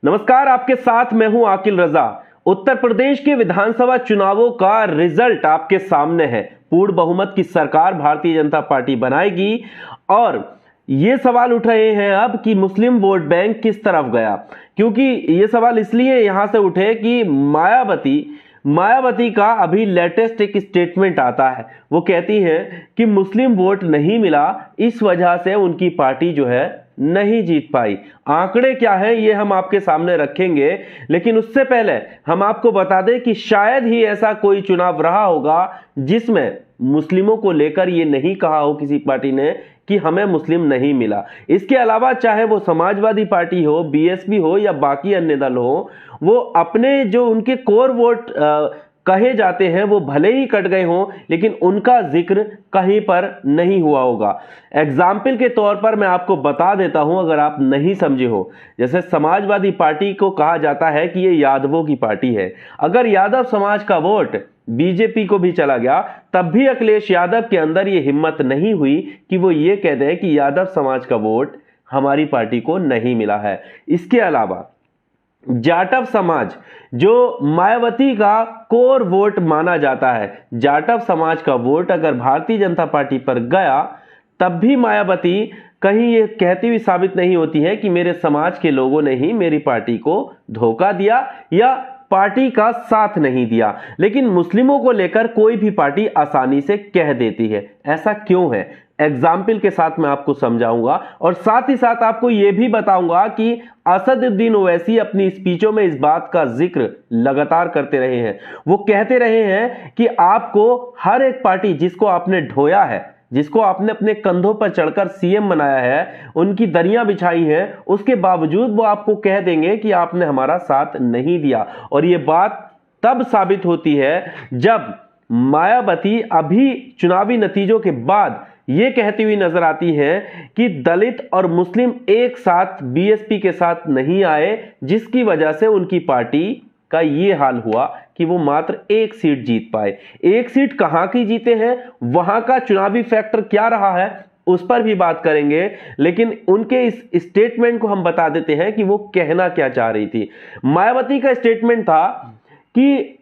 नमस्कार, आपके साथ मैं हूं आकिल रजा। उत्तर प्रदेश के विधानसभा चुनावों का रिजल्ट आपके सामने है। पूर्ण बहुमत की सरकार भारतीय जनता पार्टी बनाएगी और ये सवाल उठ रहे हैं अब कि मुस्लिम वोट बैंक किस तरफ गया। क्योंकि ये सवाल इसलिए यहां से उठे कि मायावती का अभी लेटेस्ट एक स्टेटमेंट आता है। वो कहती हैं कि मुस्लिम वोट नहीं मिला, इस वजह से उनकी पार्टी जो है नहीं जीत पाई। आंकड़े क्या है ये हम आपके सामने रखेंगे, लेकिन उससे पहले हम आपको बता दें कि शायद ही ऐसा कोई चुनाव रहा होगा जिसमें मुस्लिमों को लेकर ये नहीं कहा हो किसी पार्टी ने कि हमें मुस्लिम नहीं मिला। इसके अलावा चाहे वो समाजवादी पार्टी हो, बीएसपी हो या बाकी अन्य दल हो, वो अपने जो उनके कोर वोट कहे जाते हैं वो भले ही कट गए हों, लेकिन उनका जिक्र कहीं पर नहीं हुआ होगा। एग्जाम्पल के तौर पर मैं आपको बता देता हूं, अगर आप नहीं समझे हो। जैसे समाजवादी पार्टी को कहा जाता है कि ये यादवों की पार्टी है। अगर यादव समाज का वोट बीजेपी को भी चला गया, तब भी अखिलेश यादव के अंदर ये हिम्मत नहीं हुई कि वो ये कह दे कि यादव समाज का वोट हमारी पार्टी को नहीं मिला है। इसके अलावा जाटव समाज, जो मायावती का कोर वोट माना जाता है, जाटव समाज का वोट अगर भारतीय जनता पार्टी पर गया, तब भी मायावती कहीं ये कहती हुई साबित नहीं होती है कि मेरे समाज के लोगों ने ही मेरी पार्टी को धोखा दिया या पार्टी का साथ नहीं दिया। लेकिन मुस्लिमों को लेकर कोई भी पार्टी आसानी से कह देती है। ऐसा क्यों है? एग्जाम्पल के साथ मैं आपको समझाऊंगा और साथ ही साथ आपको यह भी बताऊंगा कि असदुद्दीन ओवैसी अपनी स्पीचों में इस बात का जिक्र लगातार करते रहे हैं। वो कहते रहे हैं कि आपको हर एक पार्टी जिसको आपने ढोया है, जिसको आपने अपने कंधों पर चढ़कर सीएम बनाया है, उनकी दरियां बिछाई हैं, उसके बावजूद वो आपको कह देंगे कि आपने हमारा साथ नहीं दिया। और ये बात तब साबित होती है जब मायावती अभी चुनावी नतीजों के बाद ये कहती हुई नजर आती है कि दलित और मुस्लिम एक साथ बीएसपी के साथ नहीं आए, जिसकी वजह से उनकी पार्टी का ये हाल हुआ कि वो मात्र एक सीट जीत पाए। एक सीट कहां की जीते हैं, वहां का चुनावी फैक्टर क्या रहा है, उस पर भी बात करेंगे। लेकिन उनके इस स्टेटमेंट को हम बता देते हैं कि वो कहना क्या चाह रही थी। मायावती का स्टेटमेंट था कि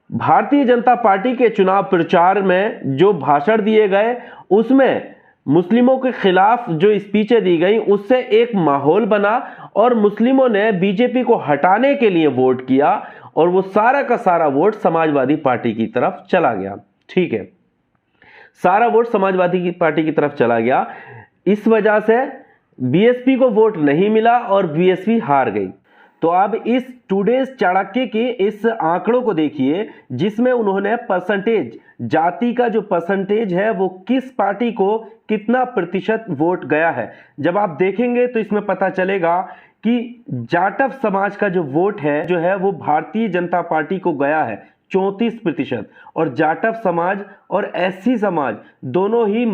भारतीय जनता पार्टी के चुनाव प्रचार में जो भाषण दिए गए, उसमें मुस्लिमों के खिलाफ जो स्पीचें दी गई, उससे एक माहौल बना और मुस्लिमों ने बीजेपी को हटाने के लिए वोट किया और वो सारा का सारा वोट समाजवादी पार्टी की तरफ चला गया। ठीक है, सारा वोट समाजवादी की पार्टी की तरफ चला गया। इस वजह से बीएसपी को वोट नहीं मिला और बीएसपी हार गई। तो अब इस टुडेज चाणक्य के इस आंकड़ों को देखिए, जिसमें उन्होंने परसेंटेज, जाति का जो परसेंटेज है वो किस पार्टी को कितना प्रतिशत वोट गया है। जब आप देखेंगे तो इसमें पता चलेगा कि जाटव समाज का जो वोट है जो है वो भारतीय जनता पार्टी को गया है 34%। और जाटव समाज और एससी समाज दोनों ही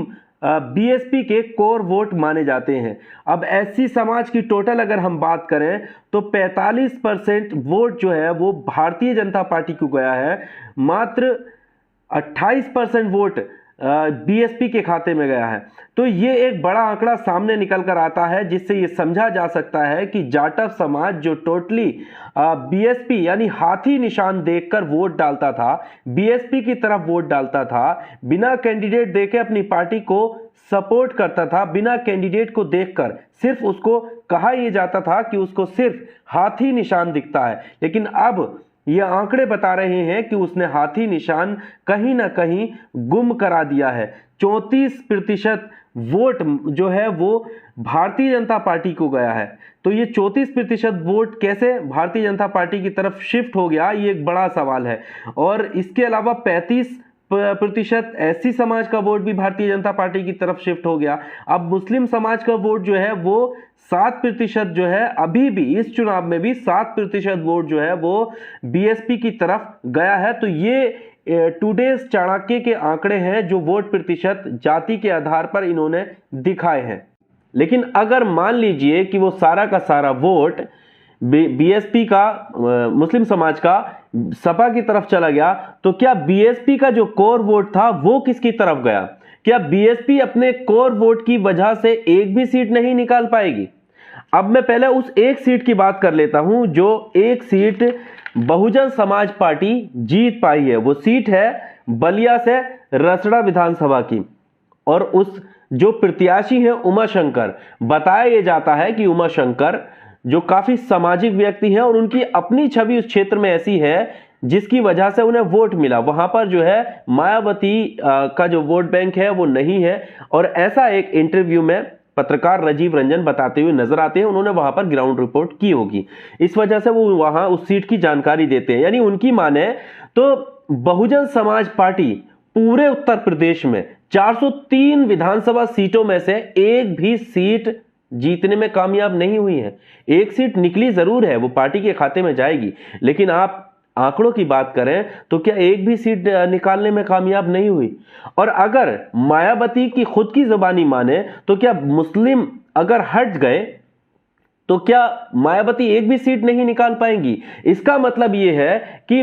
बीएसपी के कोर वोट माने जाते हैं। अब एससी समाज की टोटल अगर हम बात करें तो 45% वोट जो है वो भारतीय जनता पार्टी को गया है, मात्र 28% वोट बीएसपी के खाते में गया है। तो ये एक बड़ा आंकड़ा सामने निकल कर आता है, जिससे ये समझा जा सकता है कि जाटव समाज जो टोटली बीएसपी यानी हाथी निशान देखकर वोट डालता था, बीएसपी की तरफ वोट डालता था, बिना कैंडिडेट देखे अपनी पार्टी को सपोर्ट करता था, बिना कैंडिडेट को देखकर सिर्फ उसको कहा यह जाता था कि उसको सिर्फ हाथी निशान दिखता है। लेकिन अब ये आंकड़े बता रहे हैं कि उसने हाथी निशान कहीं ना कहीं गुम करा दिया है। 34% वोट जो है वो भारतीय जनता पार्टी को गया है। तो ये 34% वोट कैसे भारतीय जनता पार्टी की तरफ शिफ्ट हो गया, ये एक बड़ा सवाल है। और इसके अलावा 35% एससी समाज का वोट भी भारतीय जनता पार्टी की तरफ शिफ्ट हो गया। अब मुस्लिम समाज का वोट जो है वो 7% जो है, अभी भी इस चुनाव में भी 7% वोट जो है वो बीएसपी की तरफ गया है। तो ये टुडेज चाणक्य के आंकड़े हैं जो वोट प्रतिशत जाति के आधार पर इन्होंने दिखाए हैं। लेकिन अगर मान लीजिए कि वो सारा का सारा वोट बीएसपी का, मुस्लिम समाज का सपा की तरफ चला गया, तो क्या बीएसपी का जो कोर वोट था वो किसकी तरफ गया? क्या बीएसपी अपने कोर वोट की वजह से एक भी सीट नहीं निकाल पाएगी? अब मैं पहले उस एक सीट की बात कर लेता हूं जो एक सीट बहुजन समाज पार्टी जीत पाई है। वो सीट है बलिया से रसड़ा विधानसभा की, और उस जो प्रत्याशी हैं उमा शंकर, बताया यह जाता है कि उमा शंकर जो काफी सामाजिक व्यक्ति हैं और उनकी अपनी छवि उस क्षेत्र में ऐसी है जिसकी वजह से उन्हें वोट मिला। वहां पर जो है मायावती का जो वोट बैंक है वो नहीं है, और ऐसा एक इंटरव्यू में पत्रकार राजीव रंजन बताते हुए नजर आते हैं। उन्होंने वहां पर ग्राउंड रिपोर्ट की होगी, इस वजह से वो वहां उस सीट की जानकारी देते हैं। यानी उनकी माने तो बहुजन समाज पार्टी पूरे उत्तर प्रदेश में 403 विधानसभा सीटों में से एक भी सीट जीतने में कामयाब नहीं हुई है। एक सीट निकली जरूर है, वो पार्टी के खाते में जाएगी, लेकिन आप आंकड़ों की बात करें तो क्या एक भी सीट निकालने में कामयाब नहीं हुई। और अगर मायावती की खुद की जुबानी माने तो क्या मुस्लिम अगर हट गए तो क्या मायावती एक भी सीट नहीं निकाल पाएंगी। इसका मतलब यह है कि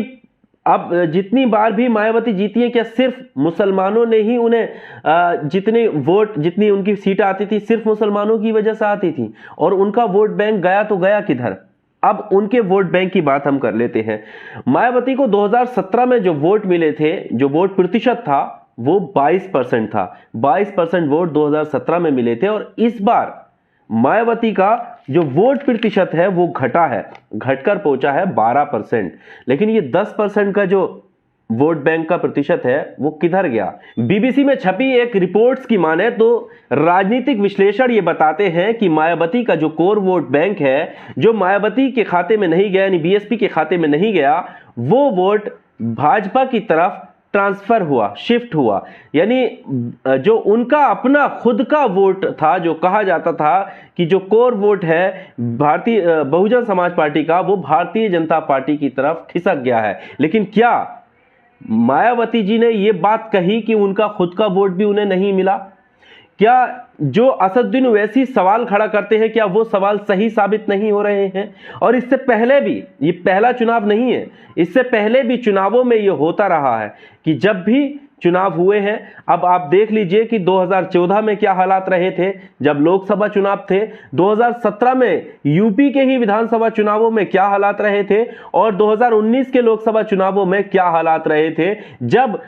अब जितनी बार भी मायावती जीती है, क्या सिर्फ मुसलमानों ने ही उन्हें जितने वोट, जितनी उनकी सीटें आती थी सिर्फ मुसलमानों की वजह से आती थी, और उनका वोट बैंक गया तो गया किधर। अब उनके वोट बैंक की बात हम कर लेते हैं। मायावती को 2017 में जो वोट मिले थे, जो वोट प्रतिशत था वो 22% था। 22% वोट 2017 में मिले थे, और इस बार मायावती का जो वोट प्रतिशत है वो घटा है, घटकर पहुंचा है 12%। लेकिन ये 10% का जो वोट बैंक का प्रतिशत है वो किधर गया। बीबीसी में छपी एक रिपोर्ट्स की माने तो राजनीतिक विश्लेषण ये बताते हैं कि मायावती का जो कोर वोट बैंक है, जो मायावती के खाते में नहीं गया, यानी बीएसपी के खाते में नहीं गया, वो वोट भाजपा की तरफ ट्रांसफर हुआ, शिफ्ट हुआ। यानी जो उनका अपना खुद का वोट था, जो कहा जाता था कि जो कोर वोट है भारतीय बहुजन समाज पार्टी का, वो भारतीय जनता पार्टी की तरफ खिसक गया है। लेकिन क्या मायावती जी ने यह बात कही कि उनका खुद का वोट भी उन्हें नहीं मिला? क्या जो असदुद्दीन ओवैसी सवाल खड़ा करते हैं, क्या वो सवाल सही साबित नहीं हो रहे हैं? और इससे पहले भी, ये पहला चुनाव नहीं है, इससे पहले भी चुनावों में यह होता रहा है कि जब भी चुनाव हुए हैं, अब आप देख लीजिए कि 2014 में क्या हालात रहे थे जब लोकसभा चुनाव थे, 2017 में यूपी के ही विधानसभा चुनावों में क्या हालात रहे थे, और 2019 के लोकसभा चुनावों में क्या हालात रहे थे जब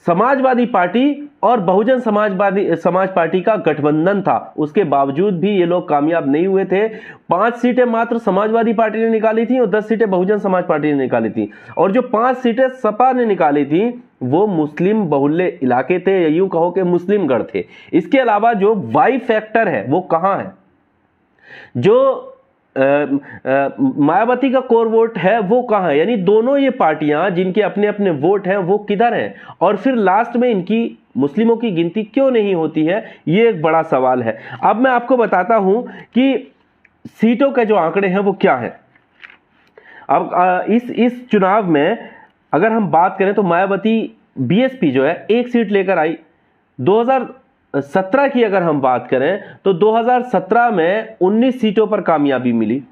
समाजवादी पार्टी और बहुजन समाज पार्टी का गठबंधन था। उसके बावजूद भी ये लोग कामयाब नहीं हुए थे। 5 सीटें मात्र समाजवादी पार्टी ने निकाली थी और 10 सीटें बहुजन समाज पार्टी ने निकाली थी, और जो 5 सीटें सपा ने निकाली थी वो मुस्लिम बहुल्य इलाके थे, या यूं कहो कि मुस्लिम गढ़ थे। इसके अलावा जो वाई फैक्टर है वो कहां है, जो मायावती का कोर वोट है वो कहां है, यानी दोनों ये पार्टियां जिनके अपने अपने वोट हैं वो किधर हैं, और फिर लास्ट में इनकी मुस्लिमों की गिनती क्यों नहीं होती है, ये एक बड़ा सवाल है। अब मैं आपको बताता हूं कि सीटों के जो आंकड़े हैं वो क्या है। अब इस चुनाव में अगर हम बात करें तो मायावती बीएसपी जो है एक सीट लेकर आई। 2017 की अगर हम बात करें तो 2017 में 19 सीटों पर कामयाबी मिली।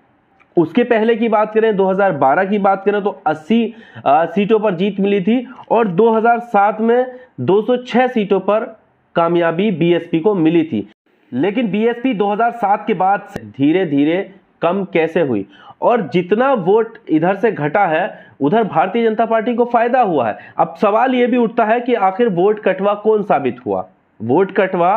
उसके पहले की बात करें, 2012 की बात करें तो 80 सीटों पर जीत मिली थी, और 2007 में 206 सीटों पर कामयाबी बीएसपी को मिली थी। लेकिन बीएसपी 2007 के बाद से धीरे धीरे कम कैसे हुई, और जितना वोट इधर से घटा है उधर भारतीय जनता पार्टी को फायदा हुआ है। अब सवाल यह भी उठता है कि आखिर वोट कटवा कौन साबित हुआ। वोट कटवा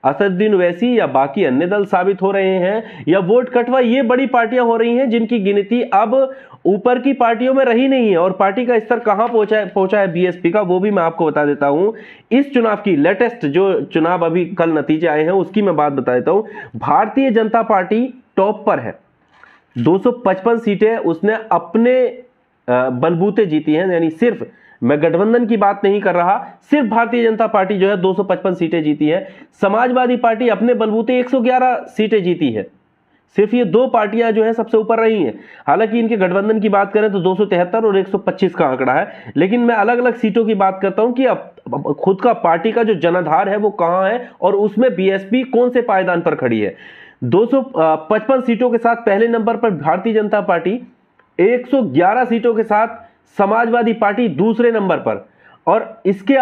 असदुद्दीन ओवैसी या बाकी अन्य दल साबित हो रहे हैं, या वोट कटवा ये बड़ी पार्टियां हो रही हैं जिनकी गिनती अब ऊपर की पार्टियों में रही नहीं है। और पार्टी का स्तर कहां पहुंचा है बीएसपी का, वो भी मैं आपको बता देता हूं। इस चुनाव की लेटेस्ट जो चुनाव अभी कल नतीजे आए हैं उसकी मैं बात बता देता हूं। भारतीय जनता पार्टी टॉप पर है, 255 सीटें उसने अपने बलबूते जीती हैं, यानी सिर्फ, मैं गठबंधन की बात नहीं कर रहा, सिर्फ भारतीय जनता पार्टी जो है 255 सीटें जीती है। समाजवादी पार्टी अपने बलबूते 111 सीटें जीती है। सिर्फ ये दो पार्टियां जो है सबसे ऊपर रही हैं। हालांकि इनके गठबंधन की बात करें तो 273 और 125 का आंकड़ा है, लेकिन मैं अलग अलग सीटों की बात करता हूं कि अब खुद का पार्टी का जो जनाधार है वो कहां है, और उसमें बीएसपी कौन से पायदान पर खड़ी है। 255 सीटों के साथ पहले नंबर पर भारतीय जनता पार्टी, 111 सीटों के साथ समाजवादी पार्टी दूसरे नंबर पर, और इसके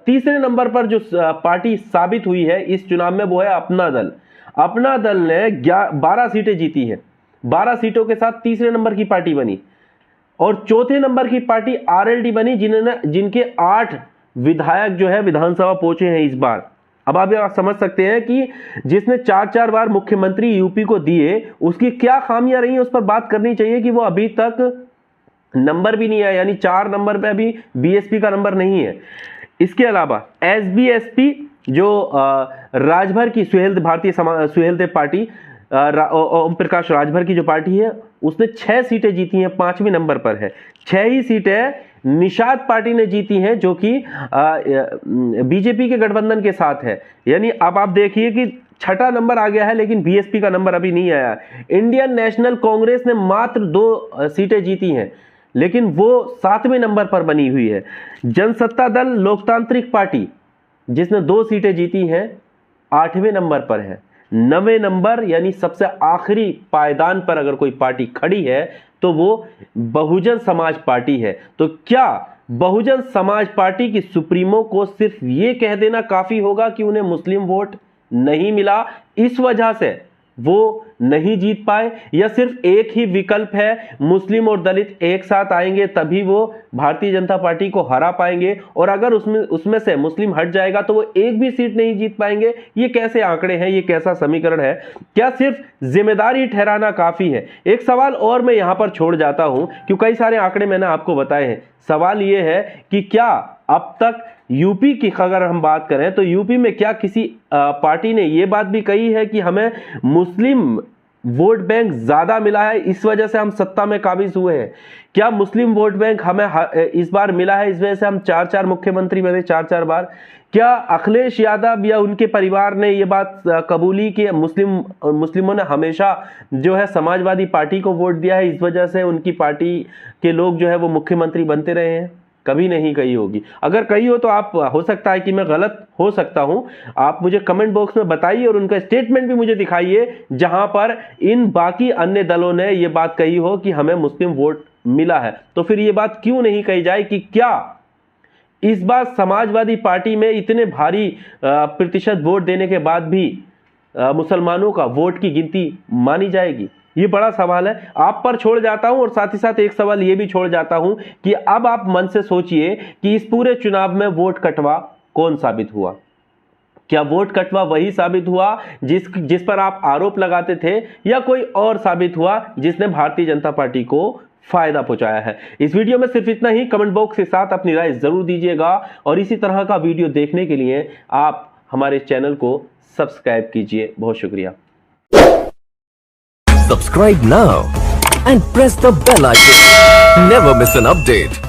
तीसरे नंबर पर जो पार्टी साबित हुई है इस चुनाव में वो है अपना दल। अपना दल ने 12 सीटें जीती हैं। 12 सीटों के साथ तीसरे नंबर की पार्टी बनी और चौथे नंबर की पार्टी आरएलडी बनी, जिनके 8 विधायक जो है विधानसभा पहुंचे हैं इस बार। अब आप समझ सकते हैं कि जिसने 4-4 बार मुख्यमंत्री यूपी को दिए, उसकी क्या खामियां रही, उस पर बात करनी चाहिए कि वो अभी तक नंबर भी नहीं आया, यानी 4 नंबर पे अभी बीएसपी का नंबर नहीं है। इसके अलावा एसबीएसपी जो राजभर की सुहेलदेव पार्टी, ओम प्रकाश राजभर की जो पार्टी है, उसने 6 सीटें जीती हैं, 5वें नंबर पर है। 6 ही सीटें निषाद पार्टी ने जीती हैं, जो कि बीजेपी के गठबंधन के साथ है। यानी अब आप देखिए कि 6ठा नंबर आ गया है, लेकिन बीएसपी का नंबर अभी नहीं आया। इंडियन नेशनल कांग्रेस ने मात्र 2 सीटें जीती हैं, लेकिन वो 7वें नंबर पर बनी हुई है। जनसत्ता दल लोकतांत्रिक पार्टी, जिसने 2 सीटें जीती हैं, 8वें नंबर पर है। 9वें नंबर यानी सबसे आखिरी पायदान पर अगर कोई पार्टी खड़ी है तो वो बहुजन समाज पार्टी है। तो क्या बहुजन समाज पार्टी की सुप्रीमो को सिर्फ ये कह देना काफी होगा कि उन्हें मुस्लिम वोट नहीं मिला, इस वजह से वो नहीं जीत पाए, या सिर्फ एक ही विकल्प है, मुस्लिम और दलित एक साथ आएंगे तभी वो भारतीय जनता पार्टी को हरा पाएंगे, और अगर उसमें से मुस्लिम हट जाएगा तो वो एक भी सीट नहीं जीत पाएंगे? ये कैसे आंकड़े हैं, ये कैसा समीकरण है? क्या सिर्फ जिम्मेदारी ठहराना काफी है? एक सवाल और मैं यहां पर छोड़ जाता हूं, क्योंकि कई सारे आंकड़े मैंने आपको बताए हैं। सवाल ये है कि क्या अब तक यूपी की अगर हम बात करें तो यूपी में क्या किसी पार्टी ने यह बात भी कही है कि हमें मुस्लिम वोट बैंक ज्यादा मिला है, इस वजह से हम सत्ता में काबिज हुए हैं? क्या मुस्लिम वोट बैंक हमें इस बार मिला है, इस वजह से हम 4-4 मुख्यमंत्री बने 4-4 बार? क्या अखिलेश यादव या उनके परिवार ने यह बात कबूली कि मुस्लिमों ने हमेशा जो है समाजवादी पार्टी को वोट दिया है, इस वजह से उनकी पार्टी के लोग जो है वो मुख्यमंत्री बनते रहे हैं? कभी नहीं कही होगी। अगर कही हो तो आप, हो सकता है कि मैं गलत हो सकता हूं, आप मुझे कमेंट बॉक्स में बताइए और उनका स्टेटमेंट भी मुझे दिखाइए जहां पर इन बाकी अन्य दलों ने यह बात कही हो कि हमें मुस्लिम वोट मिला है। तो फिर यह बात क्यों नहीं कही जाए कि क्या इस बार समाजवादी पार्टी में इतने भारी प्रतिशत वोट देने के बाद भी मुसलमानों का वोट की गिनती मानी जाएगी? ये बड़ा सवाल है, आप पर छोड़ जाता हूं। और साथ ही साथ एक सवाल ये भी छोड़ जाता हूं कि अब आप मन से सोचिए कि इस पूरे चुनाव में वोट कटवा कौन साबित हुआ? क्या वोट कटवा वही साबित हुआ जिस पर आप आरोप लगाते थे, या कोई और साबित हुआ जिसने भारतीय जनता पार्टी को फायदा पहुंचाया है? इस वीडियो में सिर्फ इतना ही। कमेंट बॉक्स के साथ अपनी राय जरूर दीजिएगा और इसी तरह का वीडियो देखने के लिए आप हमारे चैनल को सब्सक्राइब कीजिए। बहुत शुक्रिया। Subscribe now and press the bell icon. Never miss an update.